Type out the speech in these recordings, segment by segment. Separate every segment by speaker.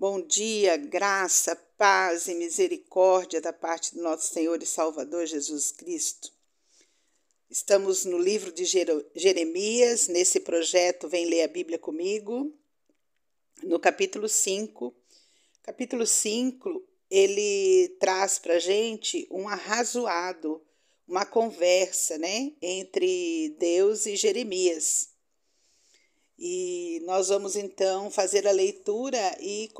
Speaker 1: Bom dia, graça, paz e misericórdia da parte do nosso Senhor e Salvador Jesus Cristo. Estamos no livro de Jeremias, nesse projeto Vem Ler a Bíblia Comigo, no capítulo 5. Capítulo 5, ele traz para a gente um arrazoado, uma conversa, entre Deus e Jeremias. E nós vamos então fazer a leitura e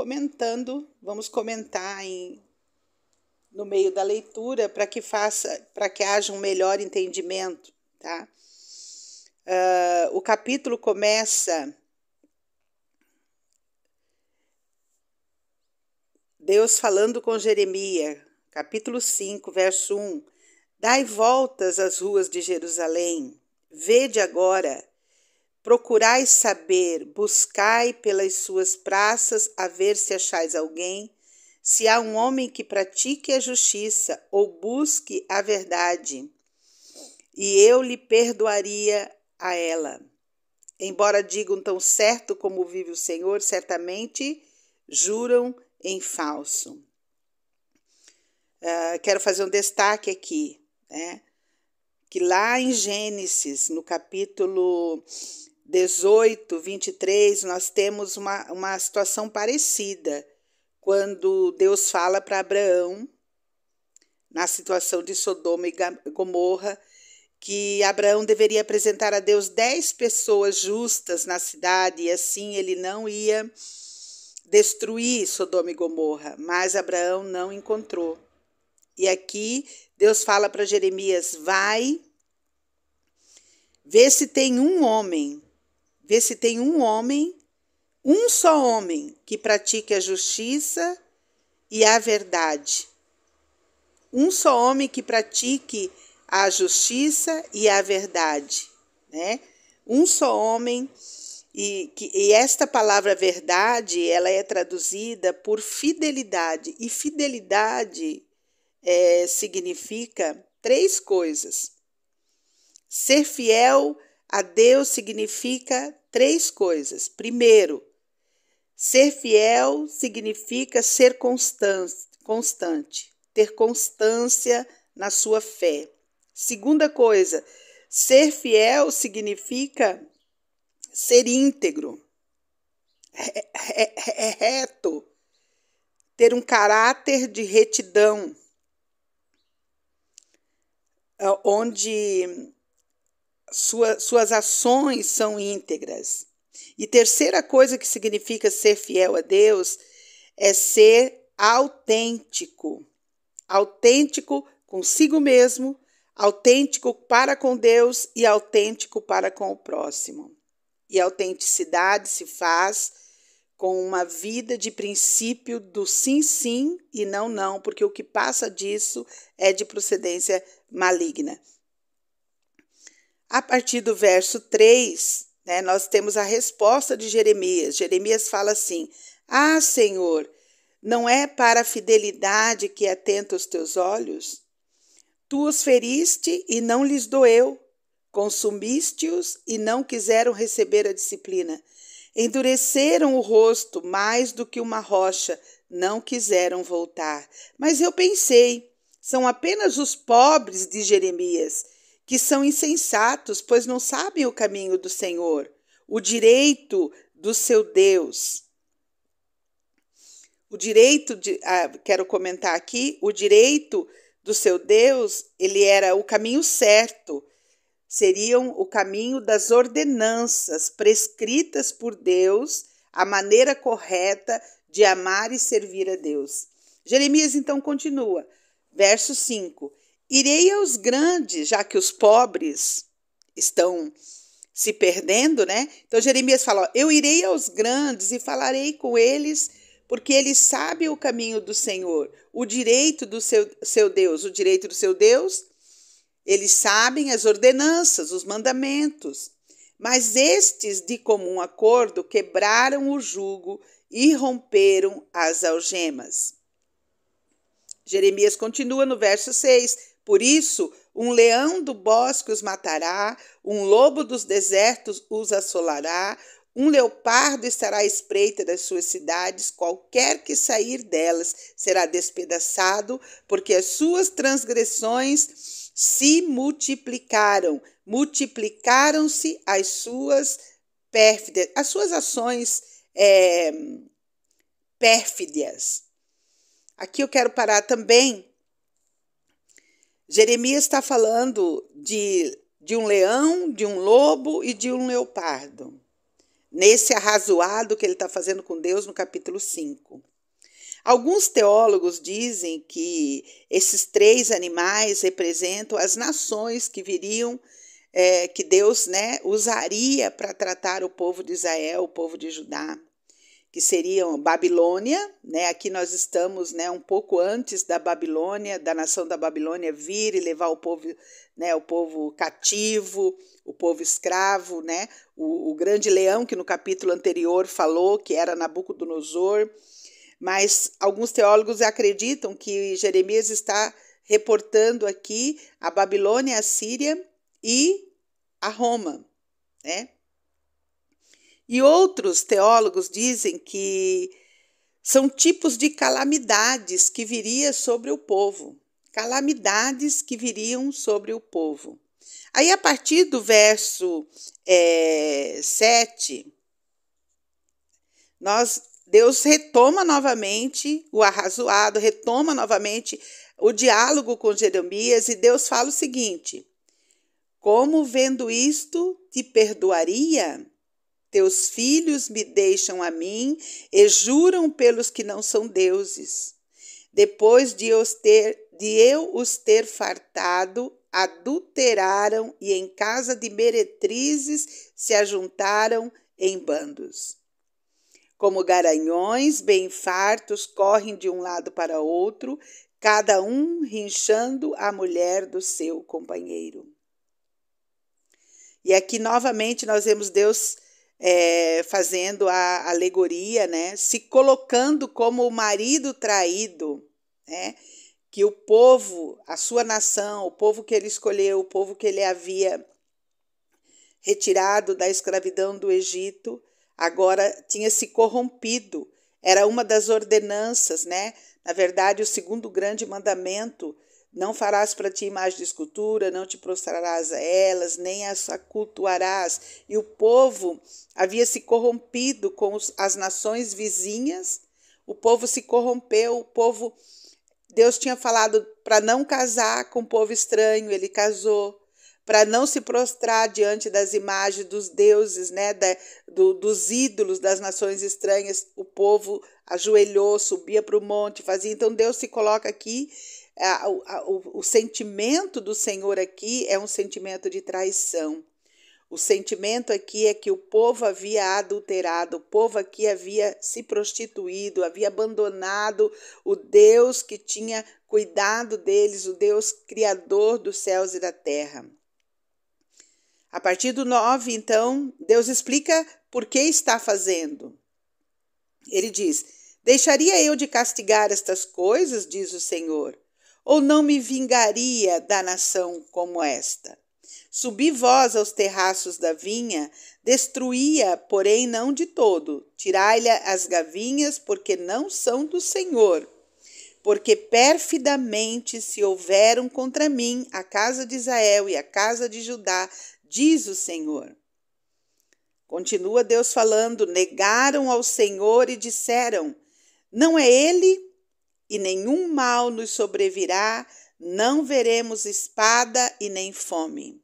Speaker 1: vamos comentar no meio da leitura para que haja um melhor entendimento, tá? O capítulo começa Deus falando com Jeremias, capítulo 5, verso 1. Dai voltas às ruas de Jerusalém, vede agora, procurai saber, buscai pelas suas praças a ver se achais alguém, se há um homem que pratique a justiça ou busque a verdade, e eu lhe perdoaria a ela. Embora digam tão certo como vive o Senhor, certamente juram em falso. Quero fazer um destaque aqui, que lá em Gênesis, no capítulo 18, 23, nós temos uma situação parecida, quando Deus fala para Abraão, na situação de Sodoma e Gomorra, que Abraão deveria apresentar a Deus 10 pessoas justas na cidade, e assim ele não ia destruir Sodoma e Gomorra, mas Abraão não encontrou. E aqui Deus fala para Jeremias, vai, vê se tem um homem, um só homem que pratique a justiça e a verdade. Um só homem que pratique a justiça e a verdade, Um só homem, e esta palavra verdade, ela é traduzida por fidelidade, e fidelidade significa 3 coisas. Ser fiel a Deus significa 3 coisas. Primeiro, ser fiel significa ser constante, ter constância na sua fé. Segunda coisa, ser fiel significa ser íntegro, reto, ter um caráter de retidão, onde suas ações são íntegras. E terceira coisa que significa ser fiel a Deus é ser autêntico. Autêntico consigo mesmo, autêntico para com Deus e autêntico para com o próximo. E a autenticidade se faz com uma vida de princípio do sim, sim e não, não, porque o que passa disso é de procedência maligna. A partir do verso 3, nós temos a resposta de Jeremias. Jeremias fala assim, Senhor, não é para a fidelidade que atenta os teus olhos? Tu os feriste e não lhes doeu, consumiste-os e não quiseram receber a disciplina. Endureceram o rosto mais do que uma rocha, não quiseram voltar. Mas eu pensei, são apenas os pobres de Jeremias, que são insensatos, pois não sabem o caminho do Senhor, o direito do seu Deus. Quero comentar aqui, o direito do seu Deus, ele era o caminho certo, seriam o caminho das ordenanças prescritas por Deus, a maneira correta de amar e servir a Deus. Jeremias então continua, verso 5, irei aos grandes, já que os pobres estão se perdendo, Então Jeremias fala, eu irei aos grandes e falarei com eles, porque eles sabem o caminho do Senhor, o direito do seu Deus. O direito do seu Deus, eles sabem as ordenanças, os mandamentos. Mas estes, de comum acordo, quebraram o jugo e romperam as algemas. Jeremias continua no verso 6. Por isso, um leão do bosque os matará, um lobo dos desertos os assolará, Um leopardo estará à espreita das suas cidades, qualquer que sair delas será despedaçado, porque as suas transgressões se multiplicaram, multiplicaram-se as suas pérfidas, as suas ações pérfidas. Aqui eu quero parar também. Jeremias está falando de um leão, de um lobo e de um leopardo. Nesse arrazoado que ele está fazendo com Deus no capítulo 5. Alguns teólogos dizem que esses 3 animais representam as nações que viriam, que Deus, usaria para tratar o povo de Israel, o povo de Judá, que seriam Babilônia, aqui nós estamos, um pouco antes da Babilônia, da nação da Babilônia vir e levar o povo cativo, o povo escravo, o grande leão que no capítulo anterior falou que era Nabucodonosor, mas alguns teólogos acreditam que Jeremias está reportando aqui a Babilônia, a Síria e a Roma, E outros teólogos dizem que são tipos de calamidades que viriam sobre o povo. Calamidades que viriam sobre o povo. Aí, a partir do verso 7, Deus retoma novamente o arrazoado, retoma novamente o diálogo com Jeremias, e Deus fala o seguinte: como vendo isto te perdoaria? Teus filhos me deixam a mim e juram pelos que não são deuses. Depois de eu os ter fartado, adulteraram e em casa de meretrizes se ajuntaram em bandos. Como garanhões bem fartos correm de um lado para outro, cada um rinchando a mulher do seu companheiro. E aqui novamente nós vemos Deus fazendo a alegoria, se colocando como o marido traído, que o povo, a sua nação, o povo que ele escolheu, o povo que ele havia retirado da escravidão do Egito, agora tinha se corrompido. Era uma das ordenanças, Na verdade, o segundo grande mandamento: não farás para ti imagem de escultura, não te prostrarás a elas, nem as cultuarás. E o povo havia se corrompido com as nações vizinhas, o povo se corrompeu, Deus tinha falado para não casar com o povo estranho, ele casou. Para não se prostrar diante das imagens dos deuses, dos ídolos das nações estranhas, o povo ajoelhou, subia para o monte, fazia. Então Deus se coloca aqui. O sentimento do Senhor aqui é um sentimento de traição. O sentimento aqui é que o povo havia adulterado, o povo aqui havia se prostituído, havia abandonado o Deus que tinha cuidado deles, o Deus criador dos céus e da terra. A partir do 9, então, Deus explica por que está fazendo. Ele diz: deixaria eu de castigar estas coisas, diz o Senhor, ou não me vingaria da nação como esta? Subi vós aos terraços da vinha, destruía, porém não de todo. Tirai-lhe as gavinhas, porque não são do Senhor. Porque perfidamente se houveram contra mim a casa de Israel e a casa de Judá, diz o Senhor. Continua Deus falando: negaram ao Senhor e disseram: não é ele, e nenhum mal nos sobrevirá, não veremos espada e nem fome.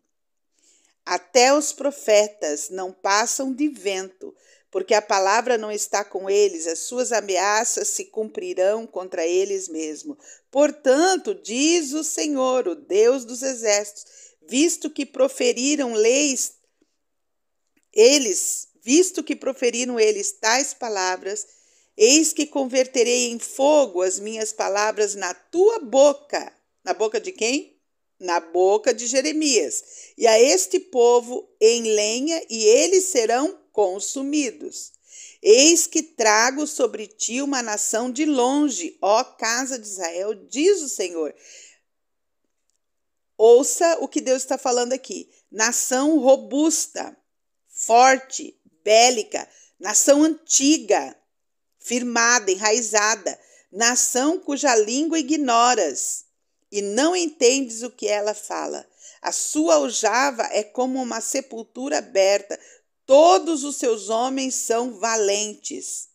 Speaker 1: Até os profetas não passam de vento, porque a palavra não está com eles, as suas ameaças se cumprirão contra eles mesmos. Portanto, diz o Senhor, o Deus dos exércitos, visto que proferiram eles tais palavras, eis que converterei em fogo as minhas palavras na tua boca. Na boca de quem? Na boca de Jeremias. E a este povo em lenha, e eles serão consumidos. Eis que trago sobre ti uma nação de longe, ó casa de Israel, diz o Senhor. Ouça o que Deus está falando aqui. Nação robusta, forte, bélica, nação antiga, firmada, enraizada, nação cuja língua ignoras e não entendes o que ela fala. A sua aljava é como uma sepultura aberta, todos os seus homens são valentes.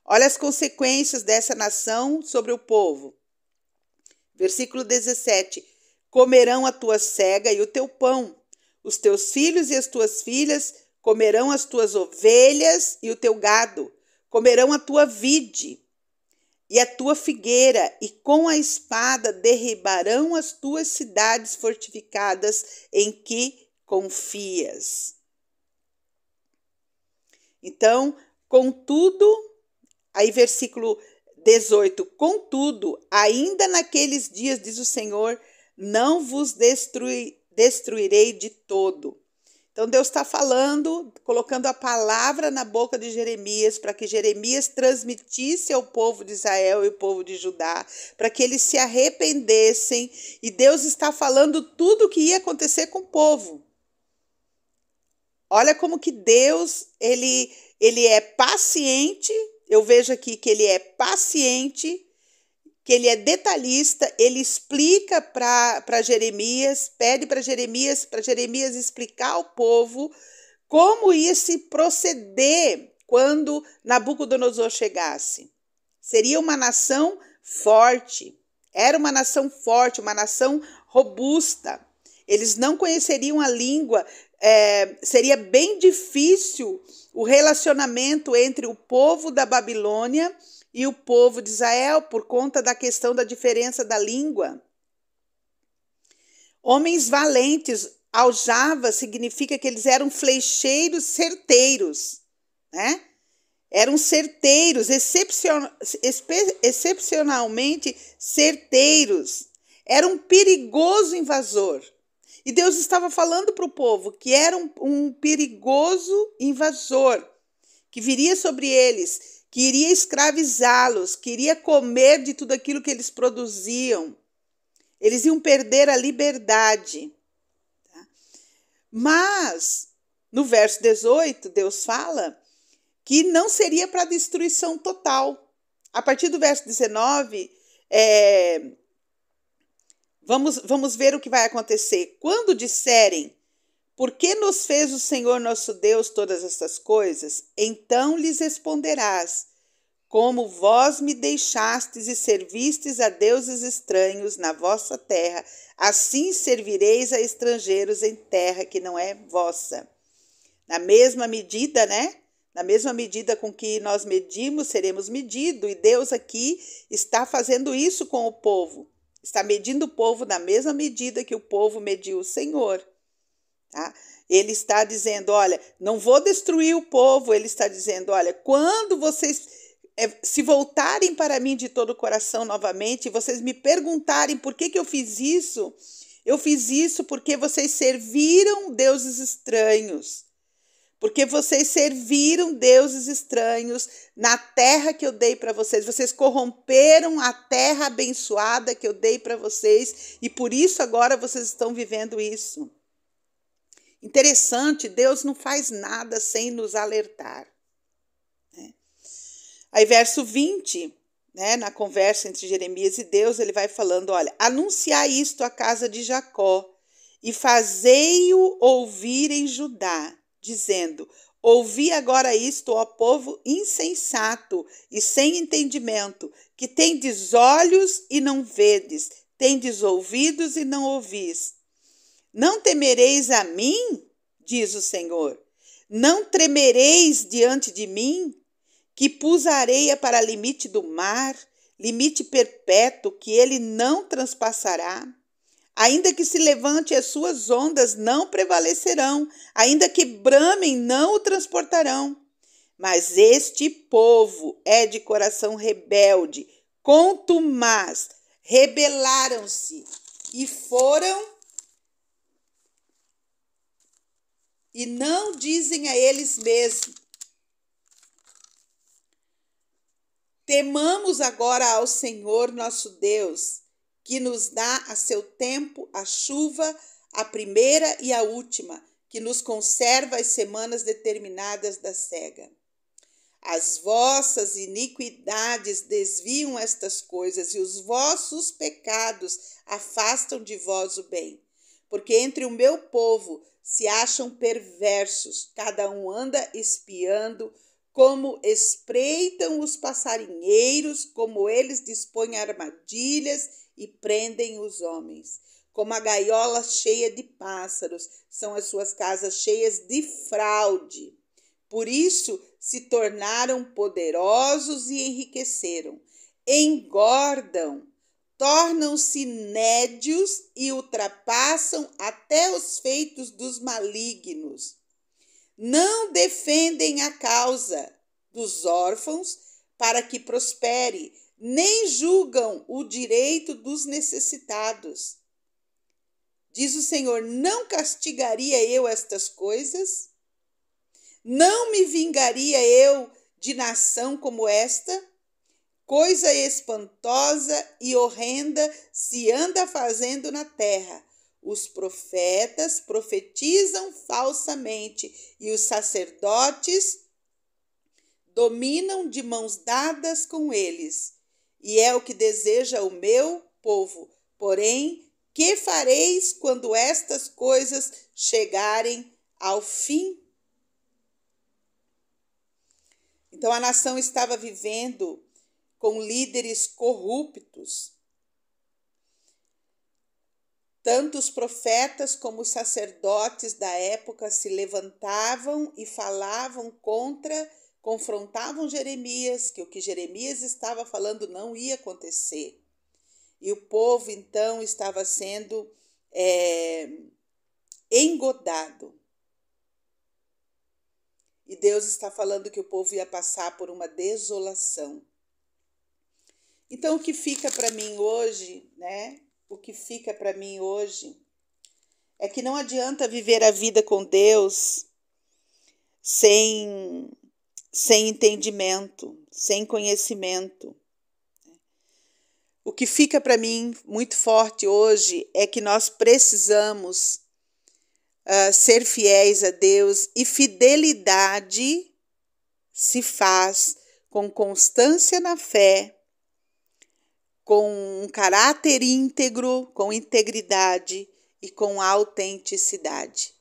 Speaker 1: Olha as consequências dessa nação sobre o povo. Versículo 17: comerão a tua cega e o teu pão, os teus filhos e as tuas filhas comerão as tuas ovelhas e o teu gado, comerão a tua vide e a tua figueira, e com a espada derribarão as tuas cidades fortificadas em que confias. Então, contudo, aí versículo 18, contudo, ainda naqueles dias, diz o Senhor, não vos destruirei de todo. Então Deus está falando, colocando a palavra na boca de Jeremias, para que Jeremias transmitisse ao povo de Israel e ao povo de Judá, para que eles se arrependessem, e Deus está falando tudo o que ia acontecer com o povo. Olha como que Deus, ele é paciente. Eu vejo aqui que ele é paciente, que ele é detalhista, ele explica para Jeremias, pede para Jeremias explicar ao povo como ia se proceder quando Nabucodonosor chegasse. Seria uma nação forte, era uma nação forte, uma nação robusta. Eles não conheceriam a língua, seria bem difícil o relacionamento entre o povo da Babilônia e o povo de Israel, por conta da questão da diferença da língua. Homens valentes, aljava significa que eles eram flecheiros certeiros, né? Eram certeiros, excepcionalmente certeiros. Era um perigoso invasor. E Deus estava falando para o povo que era um perigoso invasor, que viria sobre eles, que iria escravizá-los, que iria comer de tudo aquilo que eles produziam. Eles iam perder a liberdade. Tá? Mas, no verso 18, Deus fala que não seria para destruição total. A partir do verso 19, vamos ver o que vai acontecer. Quando disserem, por que nos fez o Senhor nosso Deus todas estas coisas? Então lhes responderás, como vós me deixastes e servistes a deuses estranhos na vossa terra, assim servireis a estrangeiros em terra que não é vossa. Na mesma medida, né? Na mesma medida com que nós medimos, seremos medidos. E Deus aqui está fazendo isso com o povo. Está medindo o povo na mesma medida que o povo mediu o Senhor. Tá? Ele está dizendo, olha, não vou destruir o povo. Ele está dizendo, olha, quando vocês se voltarem para mim de todo o coração novamente, e vocês me perguntarem por que eu fiz isso porque vocês serviram deuses estranhos. Porque vocês serviram deuses estranhos na terra que eu dei para vocês. Vocês corromperam a terra abençoada que eu dei para vocês. E por isso agora vocês estão vivendo isso. Interessante, Deus não faz nada sem nos alertar. Né? Aí verso 20, né, na conversa entre Jeremias e Deus, ele vai falando, olha, anunciai isto à casa de Jacó e fazei-o ouvir em Judá, dizendo, ouvi agora isto, ó povo insensato e sem entendimento, que tendes olhos e não vedes, tendes ouvidos e não ouvis. Não temereis a mim, diz o Senhor, não tremereis diante de mim, que pus a areia para limite do mar, limite perpétuo, que ele não transpassará. Ainda que se levante as suas ondas, não prevalecerão, ainda que bramem, não o transportarão. Mas este povo é de coração rebelde, contumaz, rebelaram-se e foram e não dizem a eles mesmos, temamos agora ao Senhor nosso Deus, que nos dá a seu tempo a chuva, a primeira e a última, que nos conserva as semanas determinadas da cega. As vossas iniquidades desviam estas coisas, e os vossos pecados afastam de vós o bem. Porque entre o meu povo se acham perversos, cada um anda espiando, como espreitam os passarinheiros, como eles dispõem armadilhas e prendem os homens. Como a gaiola cheia de pássaros, são as suas casas cheias de fraude. Por isso se tornaram poderosos e enriqueceram. Engordam, tornam-se nédios e ultrapassam até os feitos dos malignos. Não defendem a causa dos órfãos para que prospere, nem julgam o direito dos necessitados. Diz o Senhor: não castigaria eu estas coisas? Não me vingaria eu de nação como esta? Coisa espantosa e horrenda se anda fazendo na terra. Os profetas profetizam falsamente e os sacerdotes dominam de mãos dadas com eles. E é o que deseja o meu povo. Porém, que fareis quando estas coisas chegarem ao fim? Então a nação estava vivendo com líderes corruptos. Tanto os profetas como os sacerdotes da época se levantavam e falavam confrontavam Jeremias, que o que Jeremias estava falando não ia acontecer. E o povo, então, estava sendo engodado. E Deus está falando que o povo ia passar por uma desolação. Então, o que fica para mim hoje, né? O que fica para mim hoje é que não adianta viver a vida com Deus sem entendimento, sem conhecimento. O que fica para mim muito forte hoje é que nós precisamos ser fiéis a Deus, e fidelidade se faz com constância na fé, com um caráter íntegro, com integridade e com autenticidade.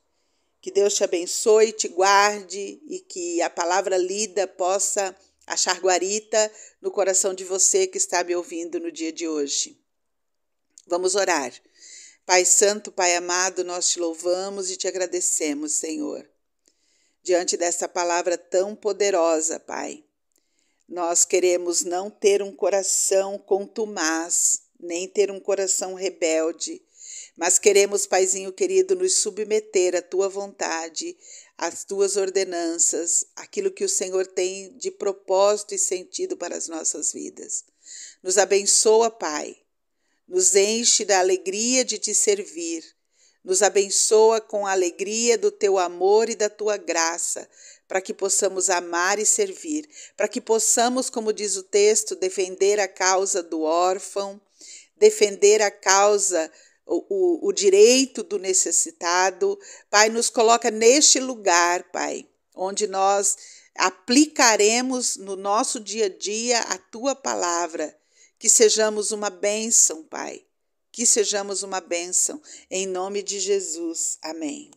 Speaker 1: Que Deus te abençoe, te guarde e que a palavra lida possa achar guarita no coração de você que está me ouvindo no dia de hoje. Vamos orar. Pai Santo, Pai amado, nós te louvamos e te agradecemos, Senhor. Diante dessa palavra tão poderosa, Pai, nós queremos não ter um coração contumaz, nem ter um coração rebelde, mas queremos, Paizinho querido, nos submeter à Tua vontade, às Tuas ordenanças, aquilo que o Senhor tem de propósito e sentido para as nossas vidas. Nos abençoa, Pai, nos enche da alegria de Te servir, nos abençoa com a alegria do Teu amor e da Tua graça, para que possamos amar e servir, para que possamos, como diz o texto, defender a causa do órfão, defender a causa, o direito do necessitado. Pai, nos coloca neste lugar, Pai, onde nós aplicaremos no nosso dia a dia a Tua palavra, que sejamos uma bênção, Pai, que sejamos uma bênção, em nome de Jesus. Amém.